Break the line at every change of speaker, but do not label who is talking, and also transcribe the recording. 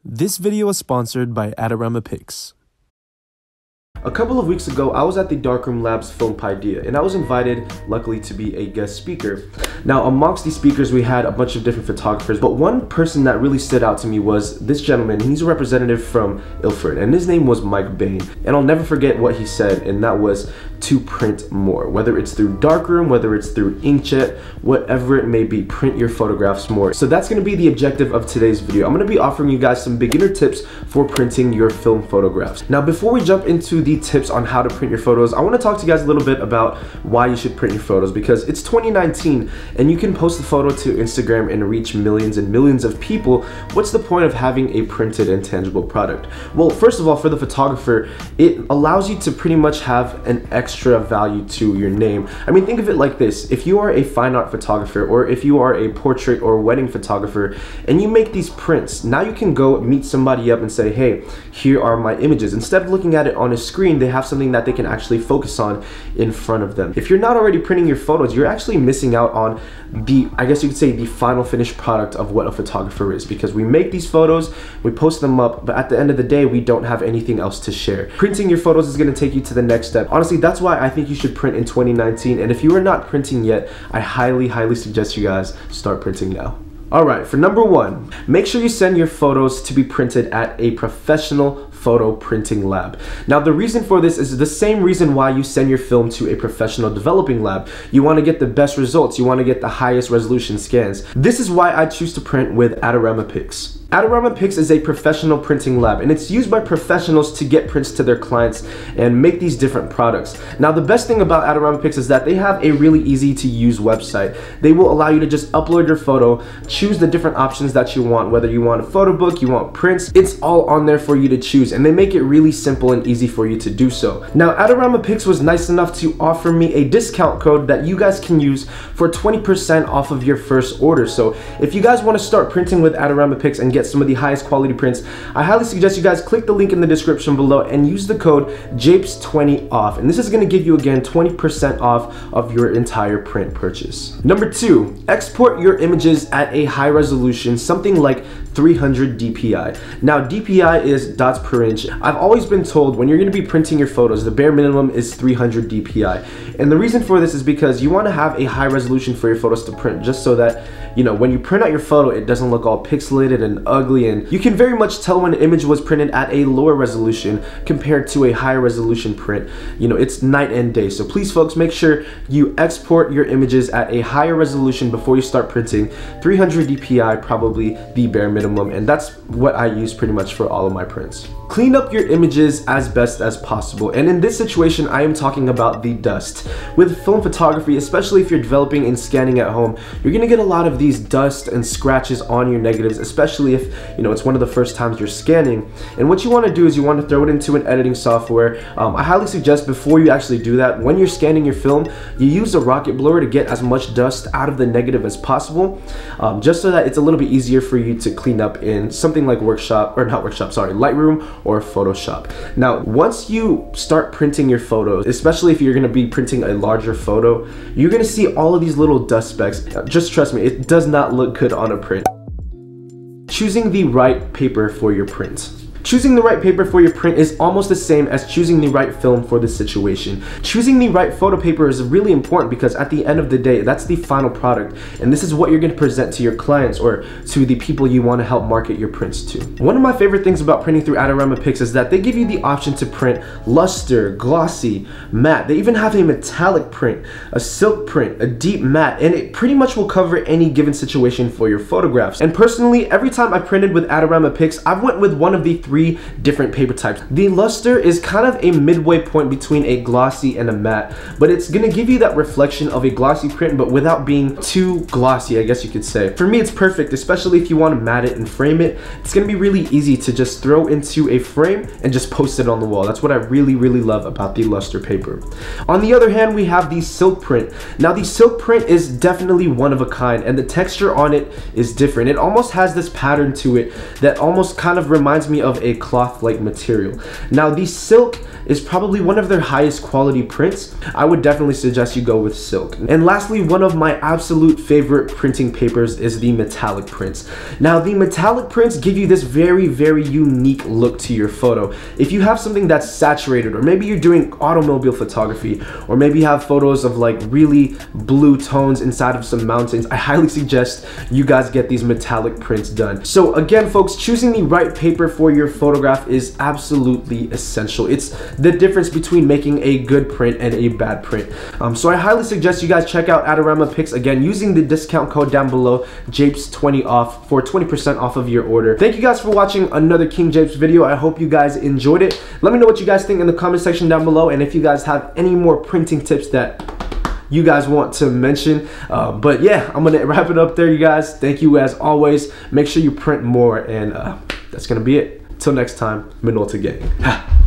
This video is sponsored by AdoramaPix.
A couple of weeks ago, I was at the Darkroom Labs Film Idea, and I was invited, luckily, to be a guest speaker. Now, amongst these speakers, we had a bunch of different photographers, but one person that really stood out to me was this gentleman. He's a representative from Ilford, and his name was Mike Bain. And I'll never forget what he said, and that was to print more. Whether it's through Darkroom, whether it's through inkjet, whatever it may be, print your photographs more. So that's going to be the objective of today's video. I'm going to be offering you guys some beginner tips for printing your film photographs. Now, before we jump into the tips on how to print your photos, I want to talk to you guys a little bit about why you should print your photos, because it's 2019 and you can post a photo to Instagram and reach millions and millions of people. What's the point of having a printed and tangible product? Well, first of all, for the photographer, it allows you to pretty much have an extra value to your name. I mean, think of it like this. If you are a fine art photographer, or if you are a portrait or wedding photographer, and you make these prints, now you can go meet somebody up and say, hey, here are my images. Instead of looking at it on a screen, they have something that they can actually focus on in front of them. If you're not already printing your photos, you're actually missing out on the, I guess you could say, the final finished product of what a photographer is, because we make these photos, we post them up, but at the end of the day, we don't have anything else to share. Printing your photos is going to take you to the next step. Honestly, that's why I think you should print in 2019. And if you are not printing yet, I highly suggest you guys start printing now. Alright, for number one, make sure you send your photos to be printed at a professional photo printing lab. Now, the reason for this is the same reason why you send your film to a professional developing lab. You want to get the best results. You want to get the highest resolution scans. This is why I choose to print with AdoramaPix. AdoramaPix is a professional printing lab, and it's used by professionals to get prints to their clients and make these different products. Now, the best thing about AdoramaPix is that they have a really easy to use website. They will allow you to just upload your photo, choose the different options that you want, whether you want a photo book, you want prints, it's all on there for you to choose, and they make it really simple and easy for you to do so. Now, AdoramaPix was nice enough to offer me a discount code that you guys can use for 20% off of your first order. So if you guys want to start printing with AdoramaPix and get some of the highest quality prints, I highly suggest you guys click the link in the description below and use the code JAPES20OFF, and this is going to give you again 20% off of your entire print purchase. Number two, export your images at a high resolution, something like 300 dpi. Now, dpi is dots per inch. I've always been told when you're going to be printing your photos, the bare minimum is 300 dpi, and the reason for this is because you want to have a high resolution for your photos to print, just so that, you know, when you print out your photo, it doesn't look all pixelated and ugly, and you can very much tell when an image was printed at a lower resolution compared to a higher resolution print. You know, it's night and day. So please, folks, make sure you export your images at a higher resolution before you start printing. 300 dpi, probably the bare minimum, and that's what I use pretty much for all of my prints. Clean up your images as best as possible, and in this situation, I am talking about the dust. With film photography, especially if you're developing and scanning at home, you're gonna get a lot of these dust and scratches on your negatives, especially if, you know, it's one of the first times you're scanning. And what you want to do is you want to throw it into an editing software. I highly suggest before you actually do that, when you're scanning your film, you use a rocket blower to get as much dust out of the negative as possible, just so that it's a little bit easier for you to clean up in something like Lightroom or Photoshop. Now, once you start printing your photos, especially if you're going to be printing a larger photo, you're going to see all of these little dust specks. Just trust me, it does not look good on a print. Choosing the right paper for your print. Choosing the right paper for your print is almost the same as choosing the right film for the situation. Choosing the right photo paper is really important, because at the end of the day, that's the final product, and this is what you're going to present to your clients or to the people you want to help market your prints to. One of my favorite things about printing through AdoramaPix is that they give you the option to print luster, glossy, matte. They even have a metallic print, a silk print, a deep matte, and it pretty much will cover any given situation for your photographs. And personally, every time I printed with AdoramaPix, I've went with one of the three different paper types. The luster is kind of a midway point between a glossy and a matte, but it's gonna give you that reflection of a glossy print, but without being too glossy, I guess you could say. For me, it's perfect, especially if you want to matte it and frame it. It's gonna be really easy to just throw into a frame and just post it on the wall. That's what I really love about the luster paper. On the other hand, we have the silk print. Now, the silk print is definitely one of a kind, and the texture on it is different. It almost has this pattern to it that almost kind of reminds me of of a cloth-like material. Now the silk is probably one of their highest quality prints. I would definitely suggest you go with silk. And lastly, one of my absolute favorite printing papers is the metallic prints. Now the metallic prints give you this very, very unique look to your photo. If you have something that's saturated, or maybe you're doing automobile photography, or maybe you have photos of like really blue tones inside of some mountains, I highly suggest you guys get these metallic prints done. So again, folks, choosing the right paper for your photograph is absolutely essential. It's the difference between making a good print and a bad print. So I highly suggest you guys check out AdoramaPix, again, using the discount code down below, Japes20 off, for 20% off of your order. Thank you guys for watching another King Japes video. I hope you guys enjoyed it. Let me know what you guys think in the comment section down below, and if you guys have any more printing tips that you guys want to mention. But yeah, I'm gonna wrap it up there, you guys. Thank you as always. Make sure you print more, and that's gonna be it. Till next time, Minolta Gang.